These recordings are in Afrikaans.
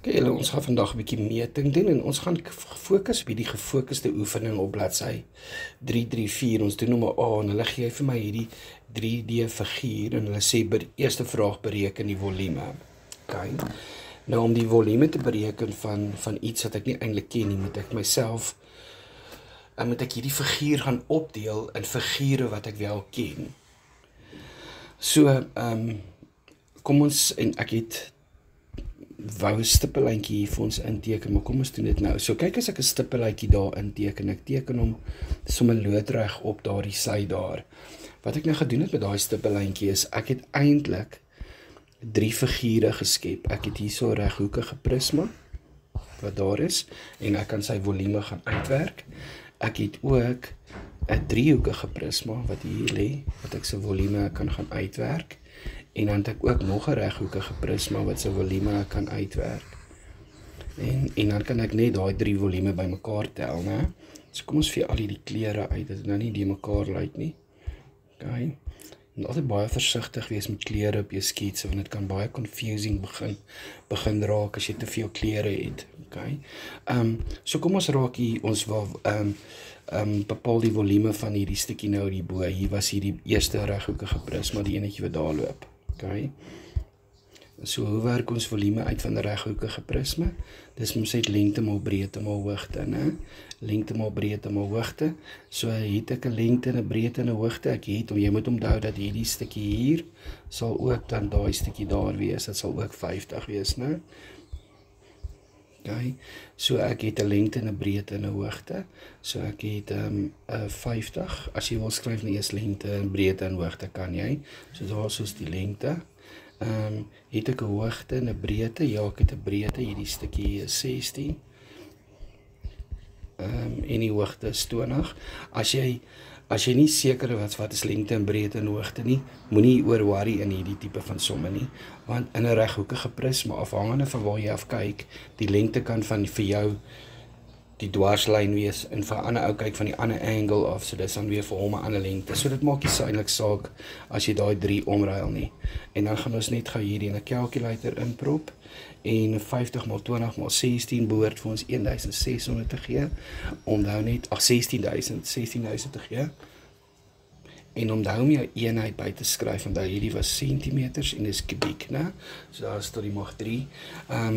Okay, julle, ons gaan vandag 'n bietjie meting doen en ons gaan fokus op hierdie gefokusde oefening op bladsy 334. Ons doen hom A en hulle gee vir my hierdie 3D figuur en hulle sê by die eerste vraag bereken die volume. Okay. Nou om die volume te bereken van iets wat ek nie eintlik ken nie, moet ek myself moet ek hierdie figuur gaan opdeel in figure wat ek wel ken. So, kom ons, en ek het wou 'n stippellyntjie hier vir ons inteken, maar kom ons doen dit nou. So kyk as ek 'n stippellyntjie daar inteken, ek teken hom sommer loodreg op daardie sy daar. Wat ek nou gedoen het met daai stippellyntjie is, ek het eintlik 3 figure geskep. Ek het hierso 'n reghoekige prisma wat daar is en ek kan sy volume gaan uitwerk. Ek het ook 'n driehoekige prisma wat hier lê, wat ek sy volume kan gaan uitwerk. En dan het ek ook nog 'n reghoekige prisma wat sy volume kan uitwerk. En dan kan ek net daai 3 volume bymekaar tel, né? So kom ons vee al hierdie kleure uit, dat dit nou nie die mekaar lyk nie. Okay. En altyd baie versigtig wees met kleure op jou sketse, want dit kan baie confusing begin raak as jy te veel kleure het. Okay. So kom ons raak hier, ons wil bepaal die volume van hierdie stukkie nou hierbo. Hier was hierdie eerste reghoekige prisma, die enetjie wat daar loop. Okay. So hoe werk ons volume uit van 'n reghoekige prisma? Dis mos net lengte maal breedte maal hoogte, né? Lengte maal breedte maal hoogte. So het ek 'n lengte en 'n breedte en 'n hoogte. Jy moet onthou dat hierdie stukkie hier sal ook dan daai stukkie daar wees. Dit sal ook 50 wees, né? Okay. So ek het 'n lengte en 'n breedte en 'n hoogte. So ek het 50. As jy wil skryf net eers lengte en breedte en hoogte kan jy. So daar soos die lengte. Het ek 'n hoogte en 'n breedte. Ja, ek het 'n breedte. Hierdie stukkie hier is 16. En die hoogte is 20. As jy nie seker is wat is lengte en breedte en hoogte nie, moenie oor worry in hierdie tipe van somme nie, want in 'n reghoekige prisma, afhangende van waar jy af kyk, die lengte kan van vir jou die dwarslyn wees en vir 'n ander ou kyk van die ander angle af, so dis dan weer vir hom 'n ander lengte. So dit maak nie eintlik saak as jy daai 3 omruil nie. En dan gaan ons net gou hierdie in 'n calculator inprop en 50 x 20 x 16 behoort vir ons 1600 te gee. Onthou net 16.000 te gee. En onthou om jou eenheid by te skryf, want hierdie was centimeters en dis kubiek, né? So daar is tot die mag 3.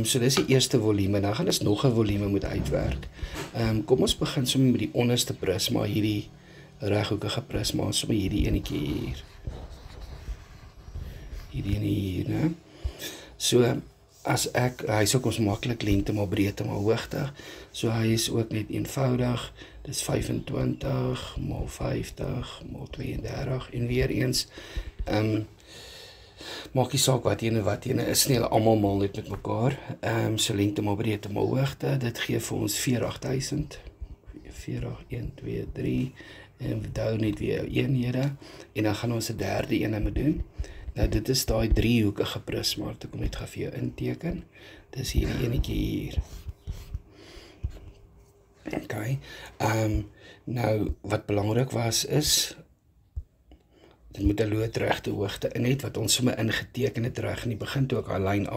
So dis die eerste volume. Dan gaan ons nog 'n volume moet uitwerk. Kom ons begin sommer met die onderste prisma, hierdie reghoekige prisma, sommer hierdie enetjie hier. Hierdie ene hier, né? So as hy is ook ons maklik lengte maar breedte maar hoogte. So hy is ook net eenvoudig. Dis 25 maal 50 maal 32 en weer eens maak nie saak wat ene is nie, hulle almal maal net met mekaar. So lengte maar breedte maar hoogte, dit gee vir ons 40.000. 40, 1, 2, 3 en onthou net weer eenhede en dan gaan ons 'n derde een moet doen. Nou dit is daai driehoekige prisma, ek kom net gou vir jou inteken. Dis hierdie enetjie hier. Okay. Nou wat belangrik was is dit moet 'n loodregte hoogte in het wat ons sommer ingeteken het reg in die begin toe ek daai lyn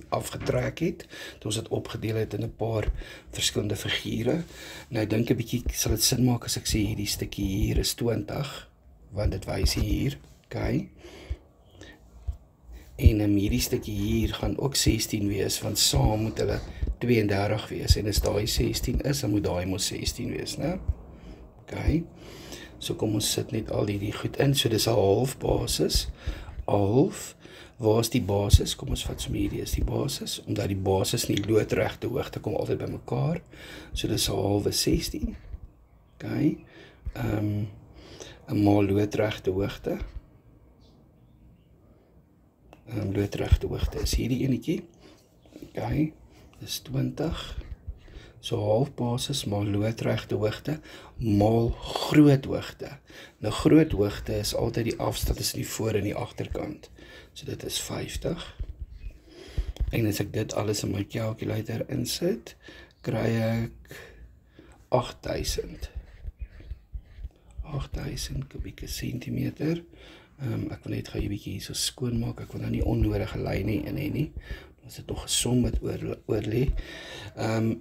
afgetrek het. Toe ons dit opgedeel het in 'n paar verskillende figure. Nou dink 'n bietjie sal dit sin maak as ek sê hierdie stukkie hier is 20 want dit wys hier, okay? En hierdie stukkie hier gaan ook 16 wees, want saam moet hulle 32 wees, en as daai 16 is, dan moet daai mos 16 wees, né? Okay, so kom ons sit net al hierdie goed in, so dis 'n half basis, half, waar is die basis? Kom ons vat sommer hierdie is die basis, omdat die basis nie loodregte hoogte kom altyd by mekaar, so dis 'n halwe 16, okay, 'n maal loodregte hoogte, loodregte hoogte is hierdie enetjie, okay, dis 20, so half basis maal loodregte hoogte, maal groot hoogte. Nou groot hoogte is altyd die afstand tussen die voor en die agterkant, so dit is 50, en as ek dit alles in my calculator insit, kry ek 8000 kubieke centimeter, Ek wil net gou 'n bietjie hier so skoon maak. Ek wil nou nie onnodige lyne in hê nie. As dit nog 'n som wat oor lê.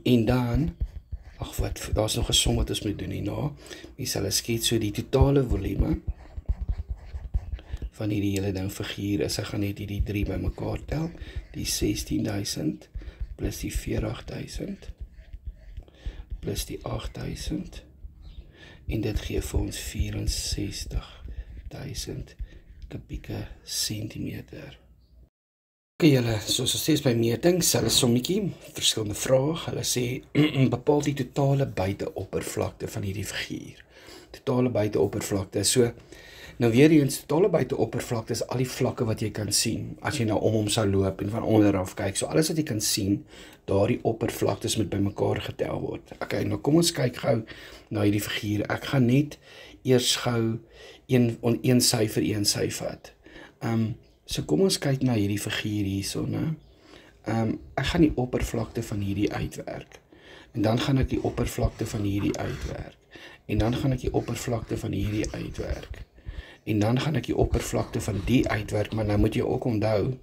En dan, daar's nog 'n som wat ons moet doen hierna. Mens sal skets so die totale volume van hierdie hele ding figuur is. Ek gaan net hierdie 3 bymekaar tel. Die 16.000 plus die 40.000 plus die 8.000 en dit gee vir ons 64.000 kubieke sentimeter. Ok julle, soos ons sê by metings, hulle sommetjie, verskillende vrae, hulle sê, bepaal die totale buiteoppervlakte van hierdie figuur. Totale buiteoppervlakte, so, nou weer eens, totale buiteoppervlakte is al die vlakke wat jy kan sien, as jy nou om hom sou loop en van onderaf kyk, so alles wat jy kan sien, daardie oppervlaktes moet bymekaar getel word. Ok, nou kom ons kyk gou na hierdie figuur. Ek gaan net eers gou een syfer vat. So kom ons kyk na hierdie figuur hierso, né? Ek gaan die oppervlakte van hierdie uitwerk. En dan gaan ek die oppervlakte van hierdie uitwerk. En dan gaan ek die oppervlakte van hierdie uitwerk. En dan gaan ek die oppervlakte van die uitwerk, maar nou moet jy ook onthou,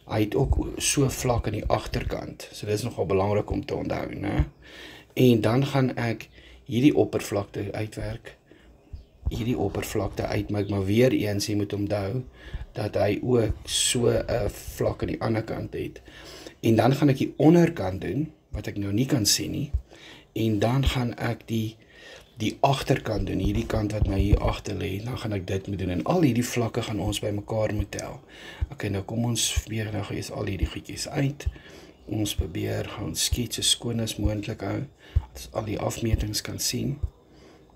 hy het ook so vlak aan die agterkant. So dit is nogal belangrik om te onthou, né? En dan gaan ek hierdie oppervlakte uitwerk, hierdie oppervlakte uitmaak, maar weer eens, jy moet onthou, dat hy ook so 'n vlak aan die ander kant het. En dan gaan ek die onderkant doen, wat ek nou nie kan sien nie, en dan gaan ek die agterkant doen, hierdie kant wat my hier agter lê, dan gaan ek dit moet doen, en al hierdie vlakke gaan ons by mekaar moet tel. Ok, nou kom ons weer nou gees al hierdie goedjies uit, ons probeer gaan skets so skoon as moontlik hou, dat al die afmetings kan sien.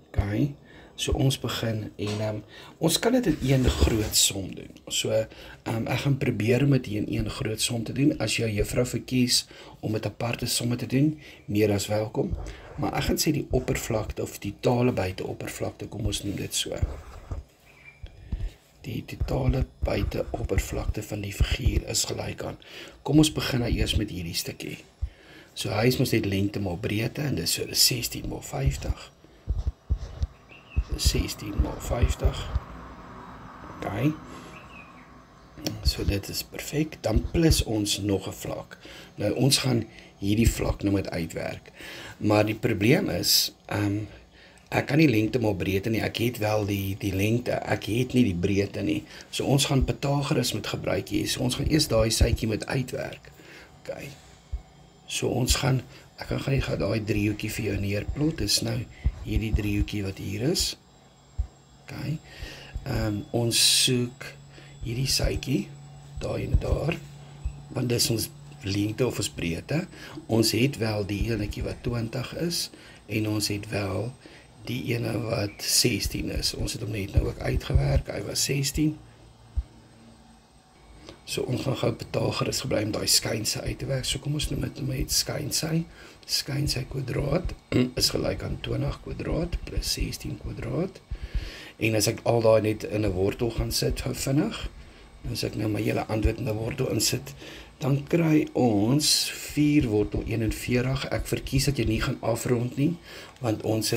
Ok, so ons begin, en ons kan dit in een groot som doen, so ek gaan probeer om dit in een groot som te doen, as jou juffrou verkies om met aparte somme te doen, meer as welkom, maar ek gaan sê die oppervlakte, of die totale buiteoppervlakte, kom ons noem dit so. Die totale buiteoppervlakte van die figuur is gelyk aan. Kom ons begin nou eers met hierdie stukkie. So hy is mos net lengte maar breedte, en dis so 16 maal 50. 16 maal 50. Ok. So dit is perfek. Dan plus ons nog 'n vlak. Nou ons gaan hierdie vlak nou met uitwerk. Maar die probleem is, ek kan nie lengte maar breedte nie. Ek het wel die lengte, ek het nie die breedte nie. So ons gaan Pythagoras moet gebruik hier. So ons gaan eers daai sytjie met uitwerk. Ok. So ons gaan, ek gaan net daai driehoekie vir jou neerplot. Dis nou hierdie driehoekie wat hier is. Ok. Ons soek hierdie sytjie, daar en daar, want dis ons lengte of ons breedte. Ons het wel die enetjie wat 20 is, en ons het wel die ene wat 16 is. Ons het hom net nou ook uitgewerk, hy was 16. So ons gaan gou Pythagoras gebruik om daai skynsy uit te werk. So kom ons noem dit met skynsy. Skynsy kwadraat is gelyk aan 20 kwadraat plus 16 kwadraat. En as ek al daai net in 'n wortel gaan sit, gou vinnig, as ek nou my hele antwoord in 'n wortel insit, dan kry ons 4 wortel 41. Ek verkies dat jy nie gaan afrond nie, want ons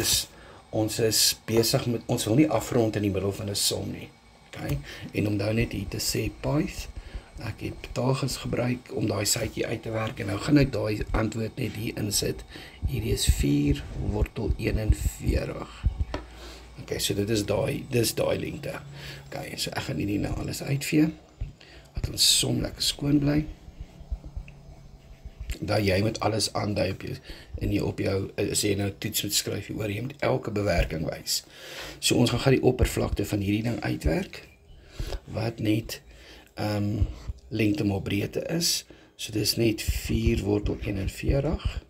is besig met, ons wil nie afrond in die middel van 'n som nie. Okay? En om nou net hier te sê Pyth, ek het Pythagoras gebruik om daai sytjie uit te werk, en nou gaan ek daai antwoord net hier insit. Hierdie is 4 wortel 41. Ok, so dit is daai lengte. Ok, so ek gaan hierdie nou alles uitvee, dat ons som lekker skoon bly. Dat jy met alles aandui op jou, as jy nou toets moet skryf oor, jy moet elke bewerking wys. So ons gaan die oppervlakte van hierdie ding uitwerk, wat net lengte maar breedte is. So dis net 4 wortel 41,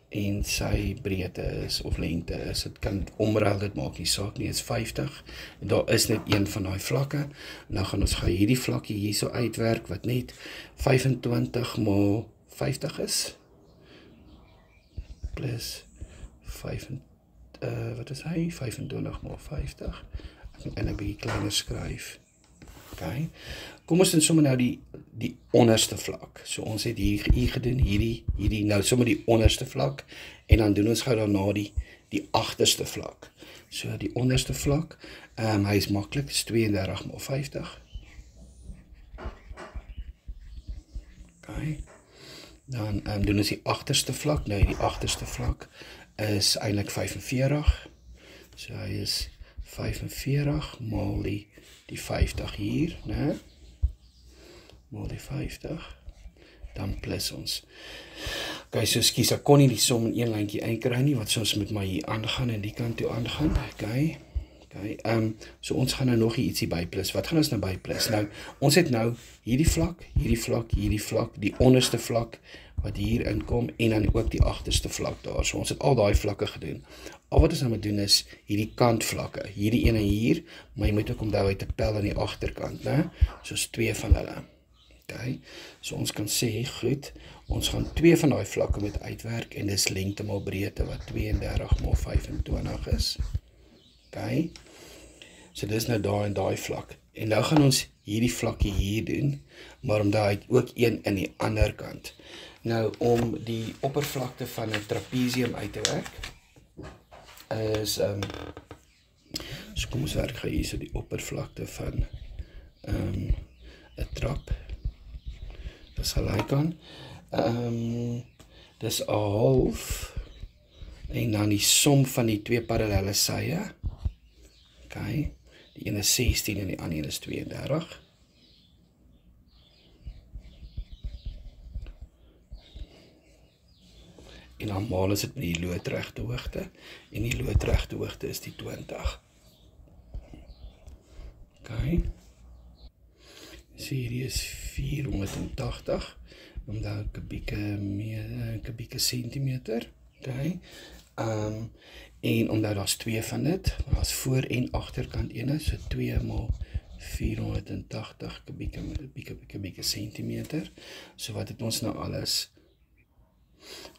en sy breedte is, of lengte is, dit kan omruil, dit maak nie saak nie, is 50, en daar is net een van die vlakke, en nou gaan ons hierdie vlakkie hierso uitwerk, wat net 25 maal 50 is, plus 25, wat is hy? 25 maal 50, ek kan eintlik 'n bietjie kleiner skryf. Okay. Kom ons doen sommer nou die onderste vlak. So ons het hier gedoen, hierdie nou sommer die onderste vlak, en dan doen ons gou daarna die agterste vlak. So die onderste vlak, hy is maklik, is 32x50. Okay. Dan doen ons die agterste vlak. Nou die agterste vlak is eintlik 45. So hy is 45 maal die 50 hier, né? Maal die 50. Dan plus ons. Okay, so skus, ek kon nie die som in een lyntjie inkry nie, wat soms met my hier aangaan en die kant toe aangaan. Okay. So ons gaan nou nog ietsie by plus. Wat gaan ons nou by plus? Nou, ons het nou hierdie vlak, die onderste vlak wat hier inkom en dan ook die agterste vlak daar. So ons het al daai vlakke gedoen. Al wat ons nou moet doen is hierdie kantvlakke, hierdie ene hier, maar jy moet ook onthou uit 'n pel aan die agterkant, né? Soos 2 van hulle. Okay. So ons kan sê, goed, ons gaan 2 van daai vlakke met uitwerk en dis lengte maal breedte wat 32 maal 25 is. Okay. So dis nou daar en daai vlak. En nou gaan ons hierdie vlakkie hier doen, maar omdat hy ook een in die ander kant. Nou om die oppervlakte van 'n trapezium uit te werk is so kom ons werk gou hier so die oppervlakte van 'n trap. Dis gelyk aan dis 'n half en dan die som van die twee parallelle sye. Okay. Die ene is 16 en die ander een is 32. En dan maal is dit met die loodregte hoogte. En die loodregte hoogte is die 20. Okay. So hierdie is 480. Omdat kubieke centimeter. Okay. En omdat daar's 2 van dit, daar's voor en agterkant ene, so 2 maal 480 kubieke centimeter. So wat het ons nou alles?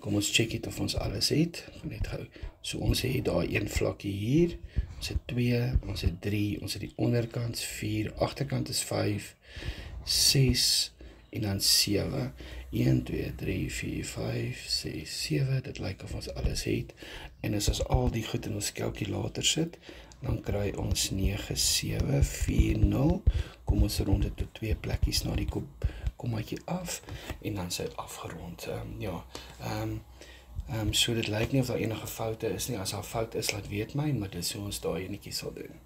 Kom ons check het of ons alles het. Net gou. So ons het daar een vlakkie hier, ons het 2, ons het 3, ons het die onderkant 4, agterkant is 5, 6 en dan 7. 1, 2, 3, 4, 5, 6, 7, dit lyk of ons alles het, en as al die goed in ons kalkulator sit, dan kry ons 9740, kom ons rond dit tot 2 plekkies na die kommaatjie af, en dan sy afgerond, so dit lyk nie of daar enige foute is nie, as daar fout is, laat weet my, maar dit is hoe ons daai enetjie sal doen.